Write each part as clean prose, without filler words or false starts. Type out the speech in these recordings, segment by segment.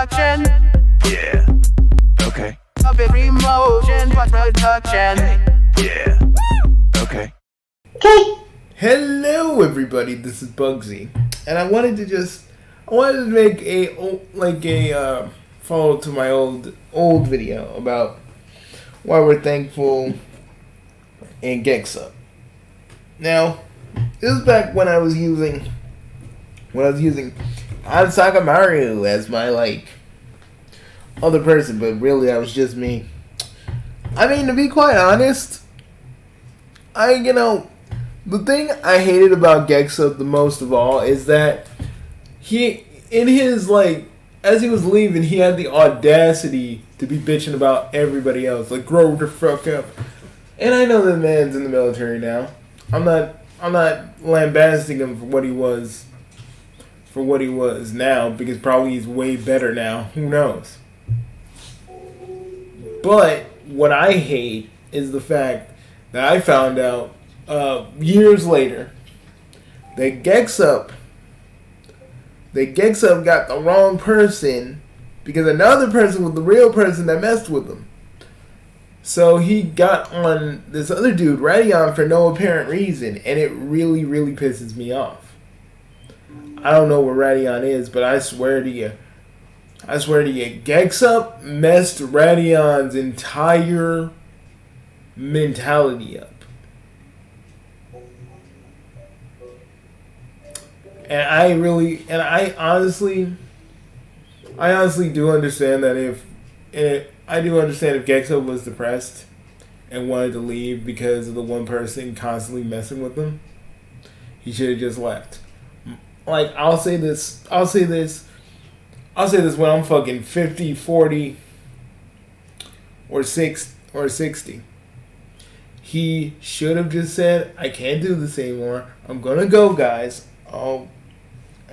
production. Yeah. Okay. A bit emotion, but production. Yeah. Okay. Hello everybody, this is Bugsy, and I wanted to make a follow to my old video about why we're thankful in gexup. Now, this is back when I was using Ansaka Mario as my other person, but really that was just me. I mean, to be quite honest, the thing I hated about gexup the most of all is that as he was leaving, he had the audacity to be bitching about everybody else, like, grow the fuck up. And I know the man's in the military now. I'm not lambasting him for what he was now, because probably he's way better now. Who knows? But what I hate is the fact that I found out years later that gexup got the wrong person because another person was the real person that messed with him. So he got on this other dude, Radion, for no apparent reason, and it really, really pisses me off. I don't know where Radion is, but I swear to you, gexup messed Radion's entire mentality up. And I honestly do understand that if gexup was depressed and wanted to leave because of the one person constantly messing with him, he should have just left. Like, I'll say this when I'm fucking 50, 40, or 60. He should have just said, I can't do this anymore. I'm gonna go, guys. I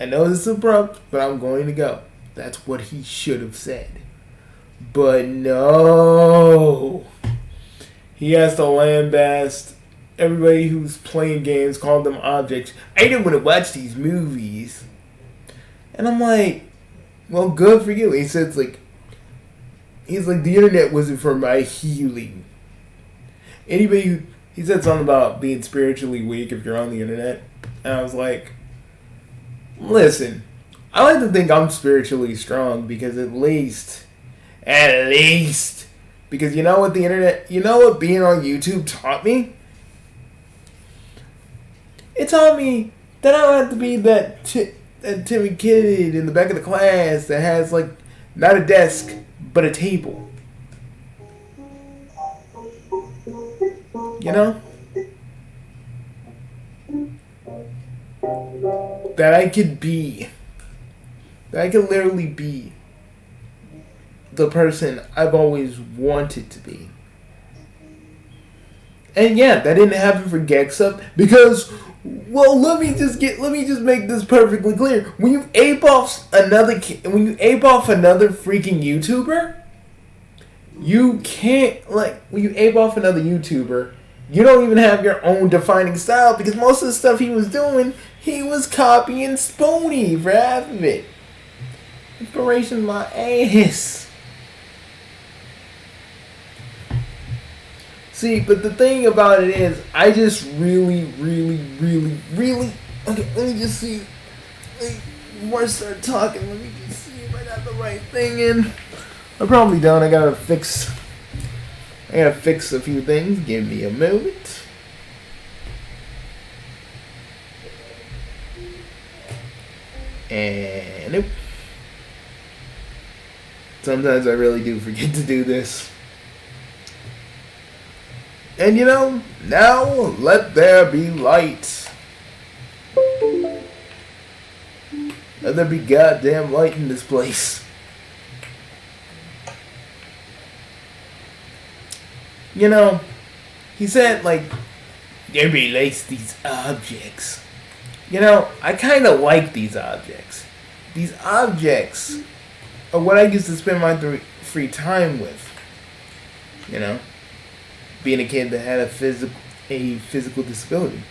know this is abrupt, but I'm going to go. That's what he should have said. But no. He has to lambast everybody who's playing games, call them objects. I don't want to watch these movies. And I'm like, well, good for you. He's like, the internet wasn't for my healing. He said something about being spiritually weak if you're on the internet. And I was like, listen, I like to think I'm spiritually strong because at least, because you know what being on YouTube taught me? It taught me that I don't have to be that timid kid in the back of the class that has, not a desk, but a table. You know? That I could literally be the person I've always wanted to be. And yeah, that didn't happen for gexup because, well, let me just make this perfectly clear. When you ape off another freaking YouTuber, you don't even have your own defining style because most of the stuff he was doing, he was copying Spony for half of it. Inspiration my ass. See, but the thing about it is, I just really, okay, let me just see. Before I start talking, let me just see if I got the right thing in. I probably don't. I gotta fix a few things. Give me a moment. And nope. Sometimes I really do forget to do this. And now let there be light. Let there be goddamn light in this place. He said, everybody likes these objects. I kind of like these objects. These objects are what I used to spend my free time with. Being a kid that had a physical disability.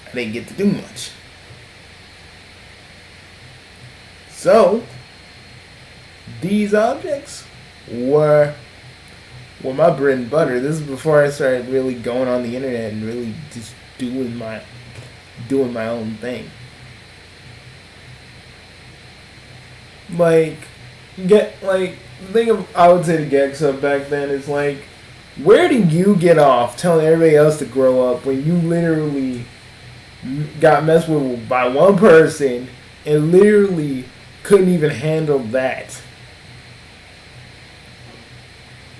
I didn't get to do much. So, these objects were my bread and butter. This is before I started really going on the internet and really just doing my own thing. Like, the thing I would say to gexup back then is like, where did you get off telling everybody else to grow up when you literally got messed with by one person and literally couldn't even handle that?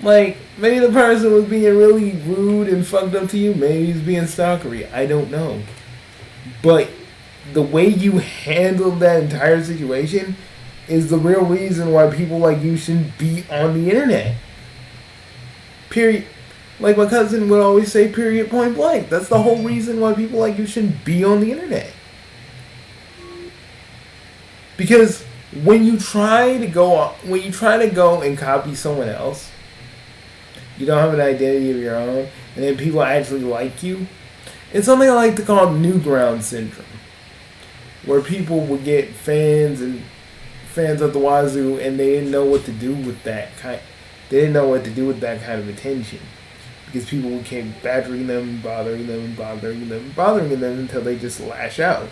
Like, maybe the person was being really rude and fucked up to you. Maybe he's being stalkery. I don't know. But the way you handled that entire situation is the real reason why people like you shouldn't be on the internet. Period. Like my cousin would always say, period, point blank. That's the whole reason why people like you shouldn't be on the internet. Because when you try to go and copy someone else, you don't have an identity of your own, and then people actually like you. It's something I like to call Newground syndrome, where people would get fans at the wazoo, and they didn't know what to do with that kind. They didn't know what to do with that kind of attention, because people kept badgering them, bothering them until they just lash out.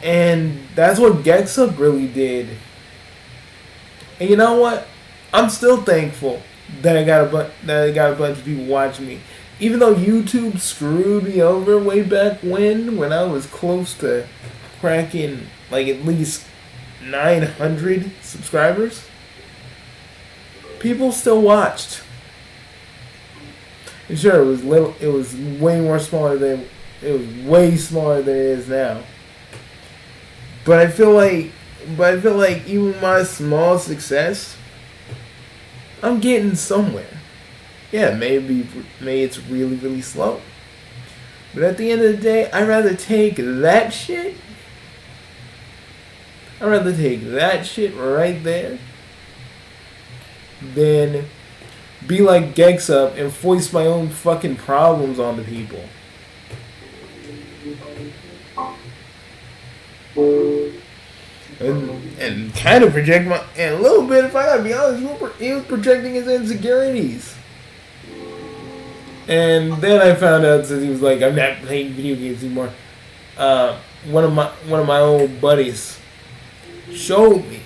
And that's what gexup really did. And you know what? I'm still thankful that I got a bunch of people watching me. Even though YouTube screwed me over way back when I was close to cracking like at least 900 subscribers, people still watched. And sure, it was way smaller than it is now. But I feel like even my small success, I'm getting somewhere. Yeah, maybe it's really, really slow. But at the end of the day, I'd rather take that shit right there than be like gexup and foist my own fucking problems onto people. And kind of project and a little bit, if I gotta be honest, he was projecting his insecurities. And then I found out, since he was like, I'm not playing video games anymore, one of my old buddies showed me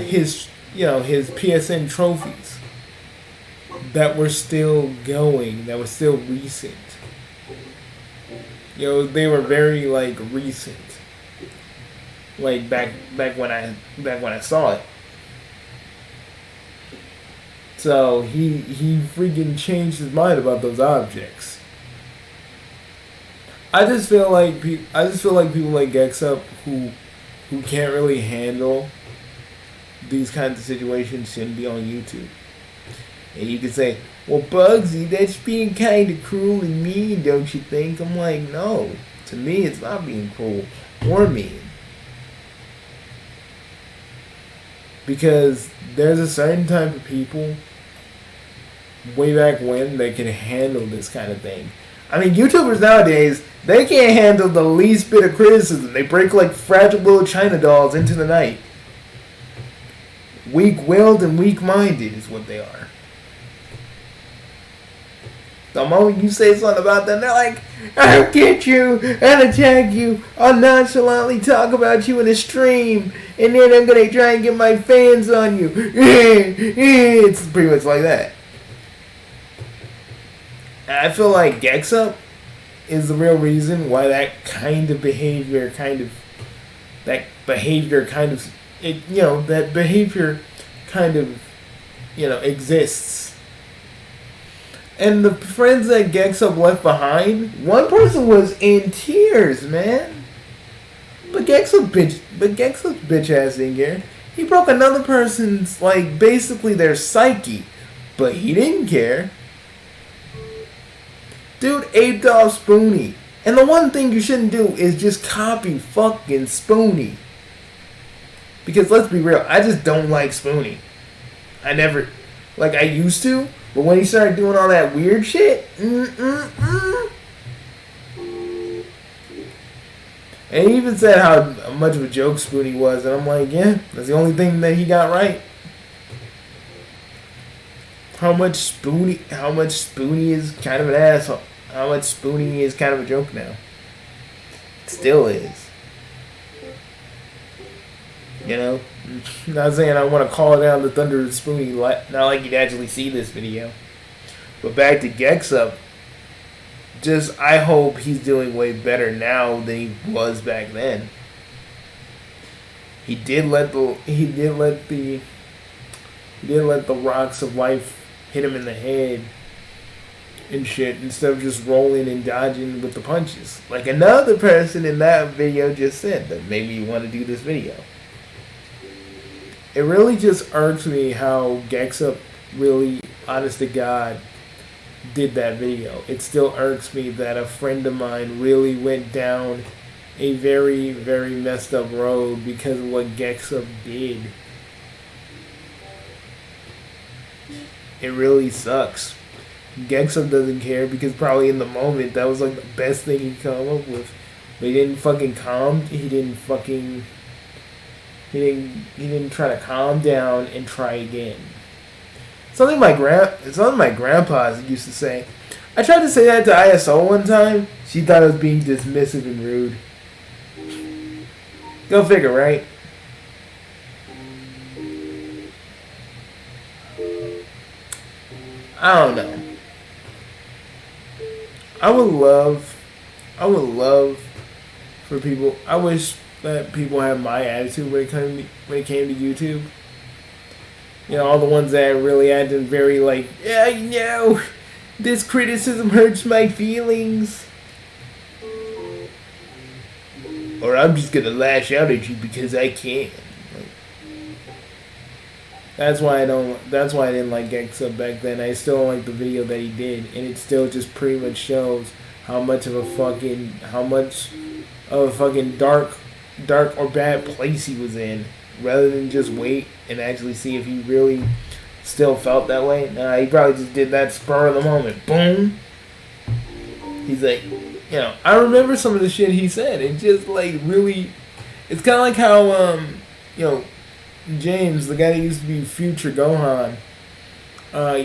his PSN trophies that were still going, that were still recent. They were very recent. Like back when I saw it. So he freaking changed his mind about those objects. I just feel like people like gexup who can't really handle these kinds of situations shouldn't be on YouTube. And you can say, well, Bugsy, that's being kind of cruel and mean, don't you think? I'm like, no. To me, it's not being cruel or mean. Because there's a certain type of people way back when that can handle this kind of thing. I mean, YouTubers nowadays, they can't handle the least bit of criticism. They break like fragile little China dolls into the night. Weak-willed and weak-minded is what they are. The moment you say something about them, they're like, I'll get you and attack you. I'll nonchalantly talk about you in a stream, and then I'm going to try and get my fans on you. It's pretty much like that. And I feel like gexup is the real reason why that behavior exists. And the friends that gexup left behind, one person was in tears, man. But gexup's bitch ass in here. He broke another person's, basically their psyche. But he didn't care. Dude aped off Spoonie. And the one thing you shouldn't do is just copy fucking Spoonie. Because let's be real, I just don't like Spoonie. I used to. But when he started doing all that weird shit, And he even said how much of a joke Spoonie was, and I'm like, yeah, that's the only thing that he got right. How much Spoonie is kind of an asshole. How much Spoonie is kind of a joke now. It still is. You know? Not saying I want to call down the thunder of Spoonie, not like you'd actually see this video. But back to gexup. Just, I hope he's doing way better now than he was back then. He did let the rocks of life hit him in the head and shit instead of just rolling and dodging with the punches. Like another person in that video just said that made me want to do this video. It really just irks me how gexup really, honest to God, did that video. It still irks me that a friend of mine really went down a very, very messed up road because of what gexup did. It really sucks. gexup doesn't care because probably in the moment that was like the best thing he could come up with. But he didn't fucking he didn't try to calm down and try again. Something my grandpa used to say. I tried to say that to ISO one time. She thought I was being dismissive and rude. Go figure, right? I don't know. I would love for people. I wish that people had my attitude when it came to YouTube. You know, all the ones that really acted very like, yeah, you know, this criticism hurts my feelings. Or I'm just gonna lash out at you because I can. That's why I didn't like gexup back then. I still don't like the video that he did, and it still just pretty much shows how much of a fucking dark or bad place he was in, rather than just wait and actually see if he really still felt that way. Nah, he probably just did that spur of the moment. Boom. He's like, you know, I remember some of the shit he said. It just like really, it's kind of like how you know, James, the guy that used to be Future Gohan,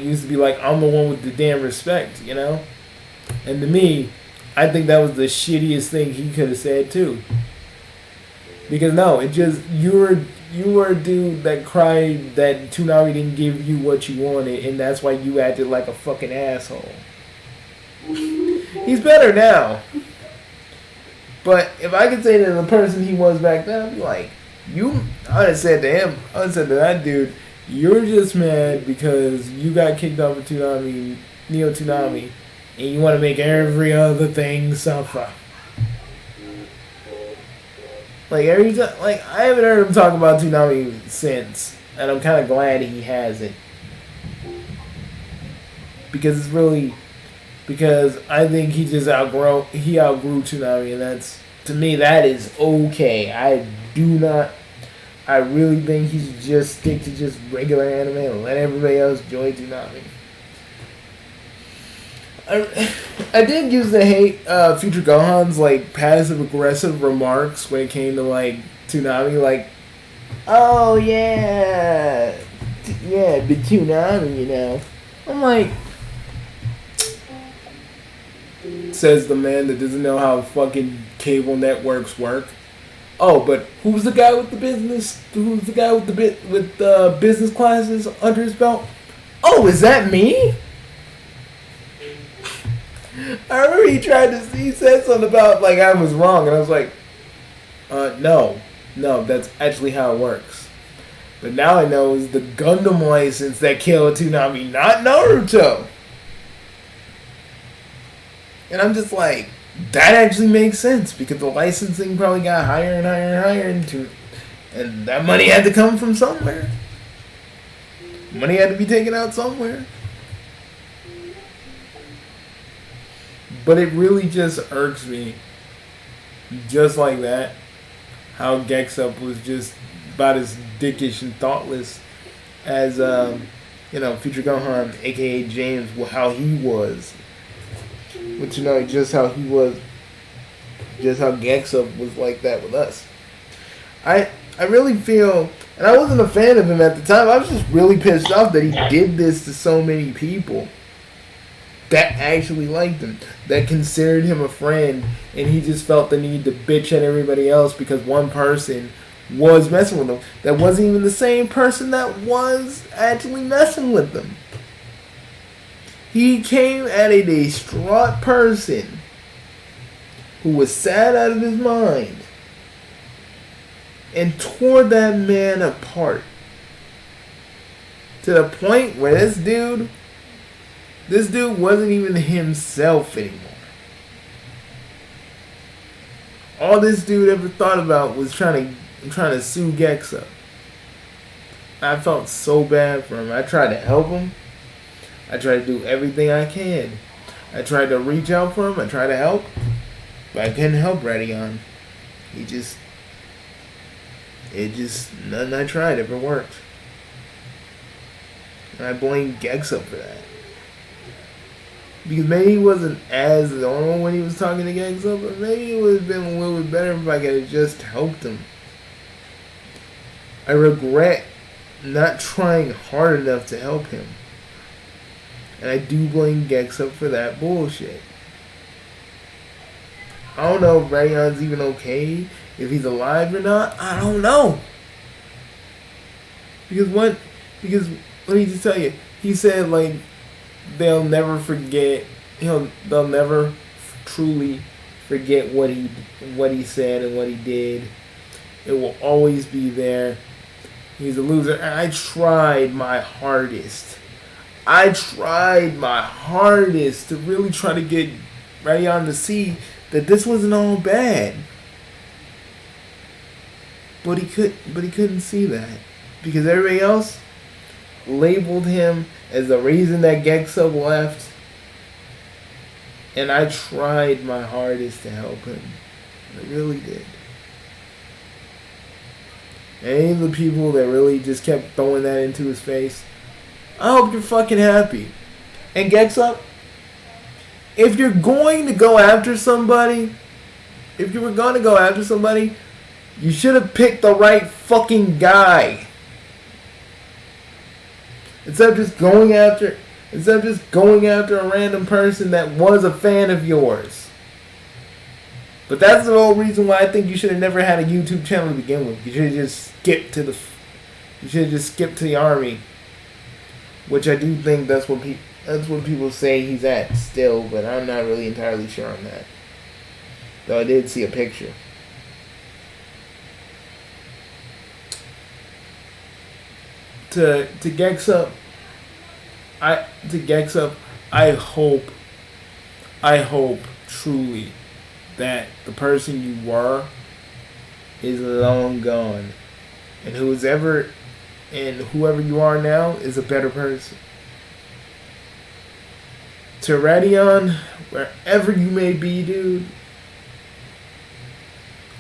used to be like, I'm the one with the damn respect, you know? And to me, I think that was the shittiest thing he could have said too. Because no, it just, you were a dude that cried that Toonami didn't give you what you wanted, and that's why you acted like a fucking asshole. He's better now. But if I could say to the person he was back then, I'd be like, I would have said to him, I would have said to that dude, you're just mad because you got kicked off of Toonami, Neo Toonami, and you want to make every other thing suffer. Like every time, like I haven't heard him talk about Toonami since, and I'm kind of glad he hasn't, because I think he outgrew Toonami, and that's, to me, that is okay. I really think he should just stick to just regular anime and let everybody else join Toonami. I did used to hate Future Gohan's like passive aggressive remarks when it came to like Toonami, like, oh yeah, but Toonami, you know. I'm like, says the man that doesn't know how fucking cable networks work. Oh, but who's the guy with the business? Who's the guy with the business classes under his belt? Oh, is that me? I remember he said something about like I was wrong, and I was like, no, that's actually how it works. But now I know it's the Gundam license that killed Toonami, not Naruto. And I'm just like, that actually makes sense because the licensing probably got higher and higher and higher, and that money had to come from somewhere. Money had to be taken out somewhere. But it really just irks me, just like that, how gexup was just about as dickish and thoughtless as, you know, Future Gohan, aka James, how he was. But you know, just how he was just how gexup was like that with us. I really feel, and I wasn't a fan of him at the time. I was just really pissed off that he did this to so many people that actually liked him, that considered him a friend, and he just felt the need to bitch at everybody else because one person was messing with him. That wasn't even the same person that was actually messing with him. He came at a distraught person who was sad out of his mind and tore that man apart to the point where this dude wasn't even himself anymore. All this dude ever thought about was trying to sue gexup. I felt so bad for him. I tried to help him. I tried to do everything I can. I tried to reach out for him. I tried to help. But I couldn't help Radion. Nothing I tried ever worked. And I blame gexup for that. Because maybe he wasn't as normal when he was talking to gexup, but maybe it would have been a little bit better if I could have just helped him. I regret not trying hard enough to help him. And I do blame gexup for that bullshit. I don't know if Radion's even okay, if he's alive or not. I don't know. Because let me just tell you, he said like they'll never forget. They'll never truly forget what he said and what he did. It will always be there. He's a loser. And I tried my hardest. To really try to get Radion to see that this wasn't all bad. But he couldn't see that. Because everybody else labeled him as the reason that gexup left. And I tried my hardest to help him. I really did. Any of the people that really just kept throwing that into his face, I hope you're fucking happy. And gexup, if you're going to go after somebody, you should have picked the right fucking guy. Instead of just going after a random person that was a fan of yours. But that's the whole reason why I think you should have never had a YouTube channel to begin with. You should have just skipped to the army. Which I do think that's what people say he's at still, but I'm not really entirely sure on that. Though I did see a picture. To gexup, I hope truly that the person you were is long gone, and whoever you are now is a better person. To Radion, wherever you may be, dude,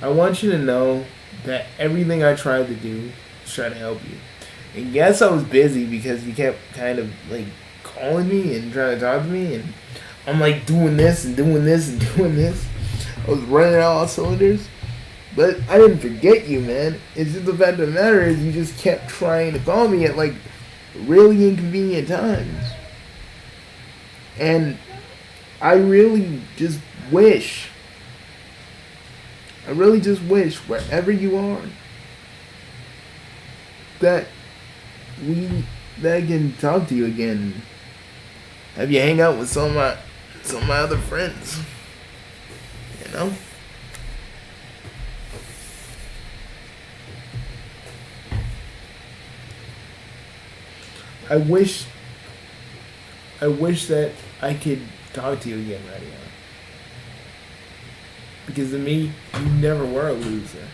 I want you to know that everything I tried to do was try to help you. And yes, I was busy because you kept kind of like calling me and trying to talk to me, and I'm like doing this and doing this and doing this. I was running out all cylinders. But I didn't forget you, man. It's just the fact of the matter is you just kept trying to call me at like really inconvenient times. And I really just wish wherever you are that I can talk to you again. Have you hang out with some of my other friends. You know? I wish that I could talk to you again, Radio. Because to me, you never were a loser.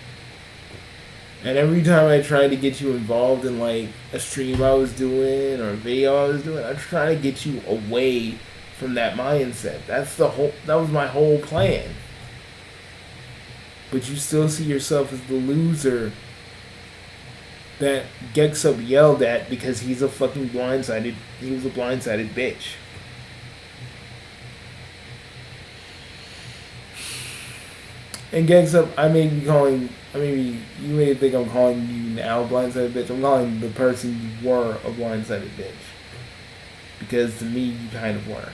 And every time I tried to get you involved in like a stream I was doing or a video I was doing, I tried to get you away from that mindset. That was my whole plan. But you still see yourself as the loser that gexup yelled at because he was a blindsided bitch. And gexup, you may think I'm calling you now a blindsided bitch. I'm calling the person you were a blindsided bitch. Because to me, you kind of were.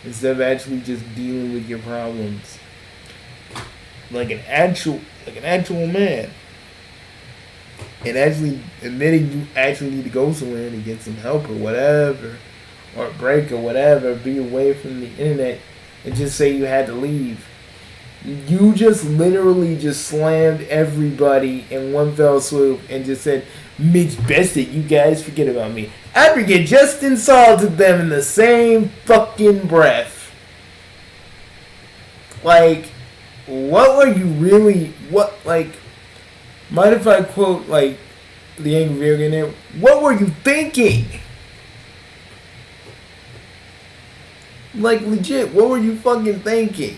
Instead of actually just dealing with your problems like an actual man, and actually admitting you actually need to go somewhere to get some help or whatever, or a break or whatever, be away from the internet, and just say you had to leave. You just literally just slammed everybody in one fell swoop and just said, "It's best that you guys forget about me." After you just insulted them in the same fucking breath. Like, what were you really, mind if I quote, the Angry Video Game there? What were you thinking? Legit, what were you fucking thinking?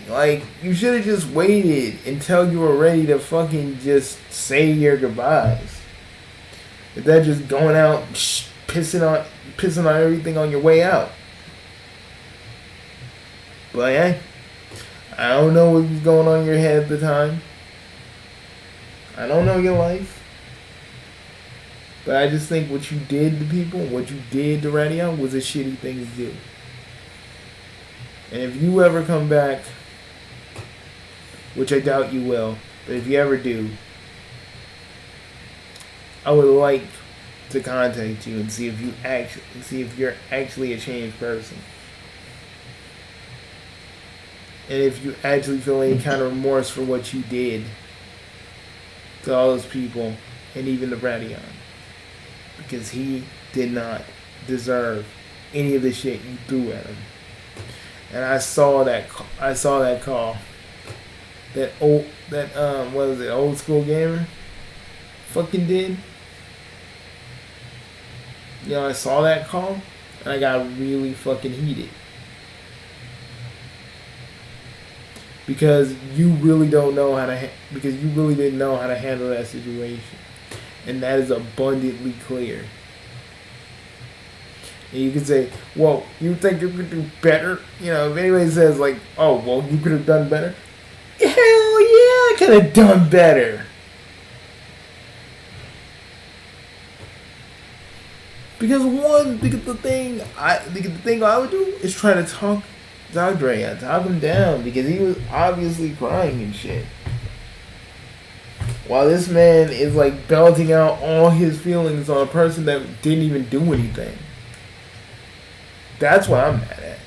You should have just waited until you were ready to fucking just say your goodbyes. If that just going out, pissing on everything on your way out. But yeah, I don't know what was going on in your head at the time. I don't know your life. But I just think what you did to people, what you did to radio, was a shitty thing to do. And if you ever come back, which I doubt you will, but if you ever do, I would like to contact you and see if you're actually a changed person. And if you actually feel any kind of remorse for what you did to all those people and even the Radion. Because he did not deserve any of the shit you threw at him. And I saw that call. Old school gamer fucking did. I saw that call and I got really fucking heated. Because you really didn't know how to handle that situation. And that is abundantly clear. And you can say, well, you think you could do better? If anybody says oh, well, you could have done better. Hell yeah, I could have done better. Because the thing I would do is try to talk Dre, talk him down, because he was obviously crying and shit. While this man is belting out all his feelings on a person that didn't even do anything. That's what I'm mad at.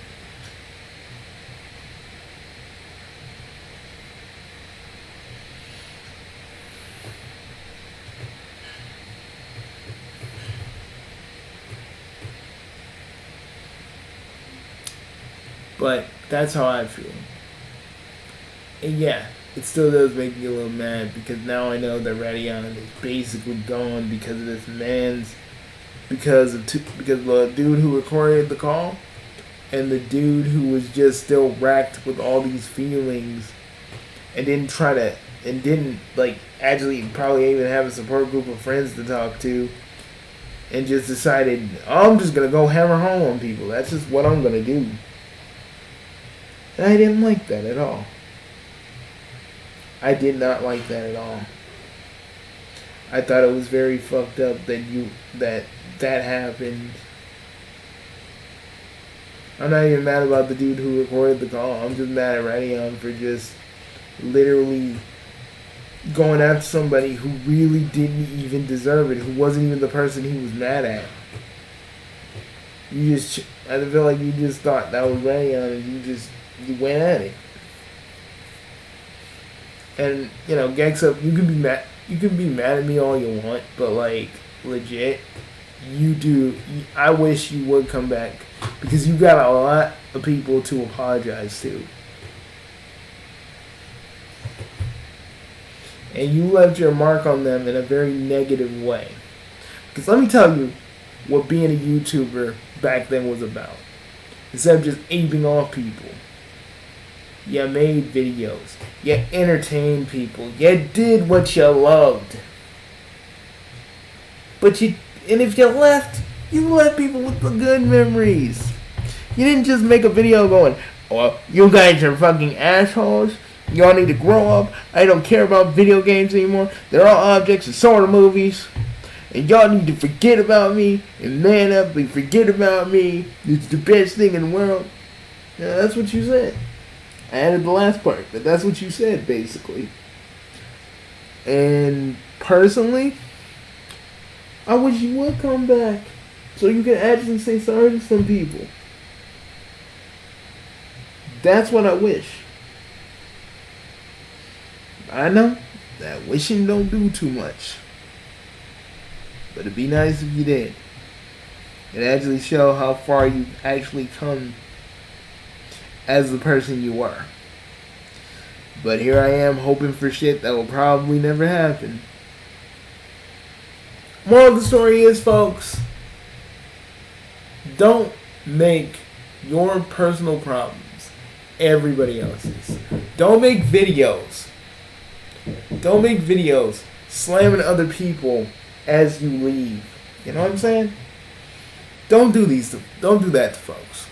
But that's how I feel. And yeah, it still does make me a little mad because now I know that Radion is basically gone because of this man's, because the dude who recorded the call and the dude who was just still racked with all these feelings and didn't actually probably even have a support group of friends to talk to, and just decided, oh, I'm just gonna go hammer home on people. That's just what I'm gonna do. And I didn't like that at all. I did not like that at all. I thought it was very fucked up that happened. I'm not even mad about the dude who recorded the call. I'm just mad at Radion for just literally going after somebody who really didn't even deserve it, who wasn't even the person he was mad at. I feel like you just thought that was Radion and you went at it. And gexup, you can be mad at me all you want, but legit, I wish you would come back because you got a lot of people to apologize to. And you left your mark on them in a very negative way. Because let me tell you what being a YouTuber back then was about. Instead of just aping off people, you made videos. You entertained people. You did what you loved. And if you left people with the good memories. You didn't just make a video going, oh, you guys are fucking assholes. Y'all need to grow up. I don't care about video games anymore. They're all objects, and so are the movies. And y'all need to forget about me and man up and forget about me. It's the best thing in the world. Yeah, that's what you said. I added the last part, but that's what you said, basically. And personally, I wish you would come back so you can actually say sorry to some people. That's what I wish. I know that wishing don't do too much. But it'd be nice if you did. It actually show how far you've actually come as the person you were. But here I am hoping for shit that will probably never happen. Moral of the story is, folks, don't make your personal problems everybody else's. Don't make videos. Don't make videos slamming other people as you leave. You know what I'm saying? Don't do that to folks.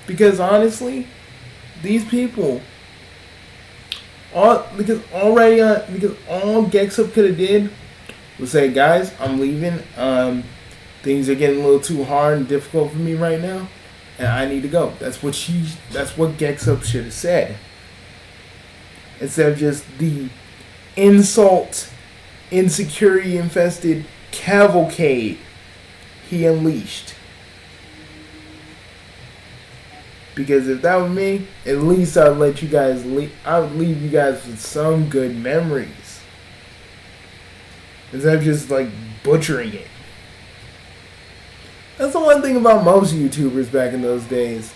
Because honestly, these people, because all gexup could have did was say, guys, I'm leaving. Things are getting a little too hard and difficult for me right now, and I need to go. That's what gexup should have said. Instead of just the insult, insecurity infested cavalcade he unleashed. Because if that were me, at least I'd let you guys I would leave you guys with some good memories. Instead of just like butchering it. That's the one thing about most YouTubers back in those days.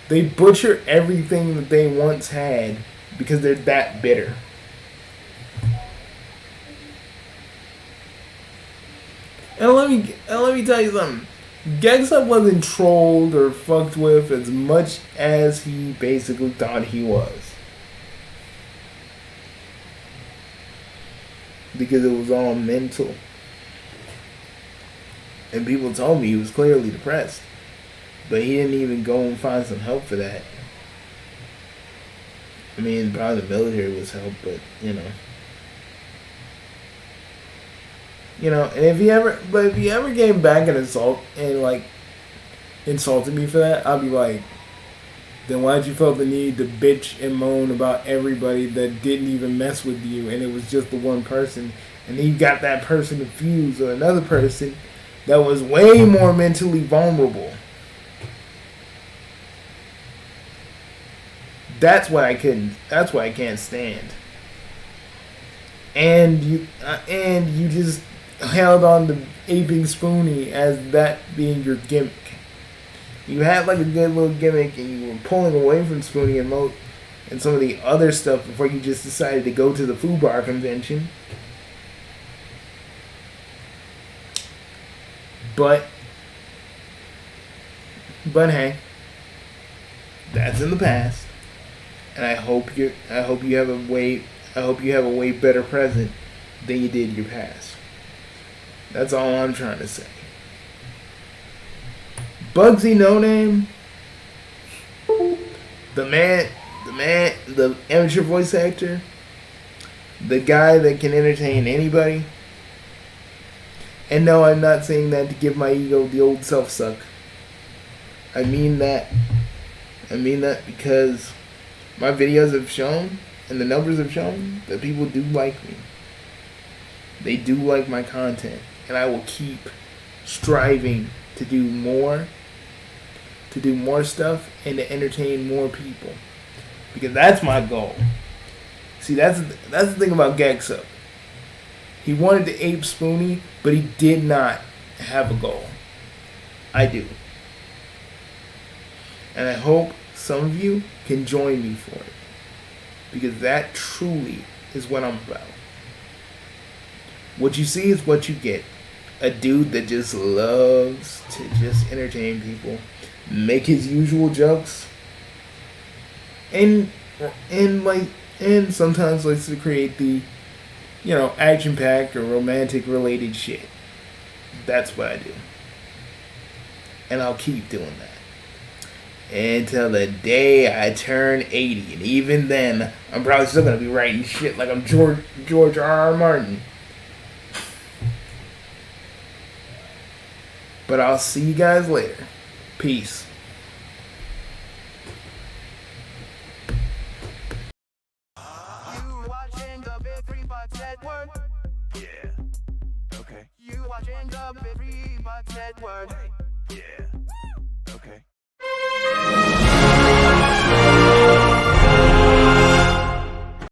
They butcher everything that they once had because they're that bitter. And let me tell you something. gexup wasn't trolled or fucked with as much as he basically thought he was. Because it was all mental. And people told me he was clearly depressed. But he didn't even go and find some help for that. I mean, probably the military was help, but, you know. You know, and if he ever came back and insulted me for that, I'd be like, then why'd you feel the need to bitch and moan about everybody that didn't even mess with you, and it was just the one person, and then you got that person confused or another person that was way more mentally vulnerable. That's why I can't stand. And you just held on to aping Spoonie as that being your gimmick. You had like a good little gimmick and you were pulling away from Spoonie and some of the other stuff before you just decided to go to the FUBAR convention. But hey, that's in the past. And I hope you have a way better present than you did your past. That's all I'm trying to say. Bugsy No Name, the amateur voice actor, the guy that can entertain anybody. And no, I'm not saying that to give my ego the old self-suck. I mean that because my videos have shown, and the numbers have shown, that people do like me. They do like my content. And I will keep striving to do more stuff, and to entertain more people. Because that's my goal. See, that's the thing about gexup. He wanted to ape Spoonie, but he did not have a goal. I do. And I hope some of you can join me for it. Because that truly is what I'm about. What you see is what you get. A dude that just loves to just entertain people, make his usual jokes, and sometimes likes to create the, action-packed or romantic-related shit. That's what I do. And I'll keep doing that. until the day I turn 80. And even then, I'm probably still gonna be writing shit like I'm George R. R. Martin. But I'll see you guys later. Peace. You watching the Big Three Bucks Network? Yeah. Okay. You watching the Big Three Bucks Network? Yeah. Okay.